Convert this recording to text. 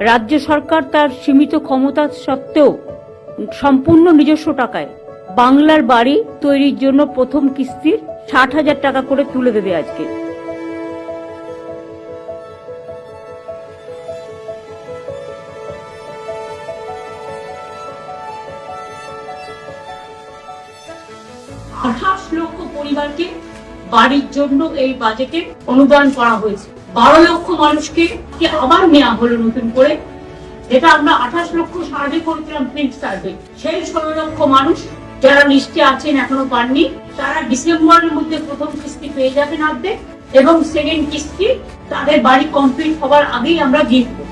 রাজ্য সরকার তার সীমিত ক্ষমতা সত্ত্বেও সম্পূর্ণ নিজস্ব টাকায় বাংলার বাড়ি তৈরির জন্য প্রথম কিস্তির 60,000 টাকা করে তুলে দেবে আজকে। আঠাশ লক্ষ পরিবারকে বাড়ির জন্য এই বাজেটে অনুদান করা হয়েছে। 12 লক্ষ মানুষকে আবার নেওয়া হলো নতুন করে, যেটা আমরা 28 লক্ষ সার্ভে করেছিলাম, প্রিন্ট সার্ভে। সেই 16 লক্ষ মানুষ যারা লিস্টে আছেন এখনো পাননি, তারা ডিসেম্বরের মধ্যে প্রথম কিস্তি পেয়ে যাবেন অর্ধেক, এবং সেকেন্ড কিস্তি তাদের বাড়ি কমপ্লিট হওয়ার আগেই আমরা দিয়ে দেবো।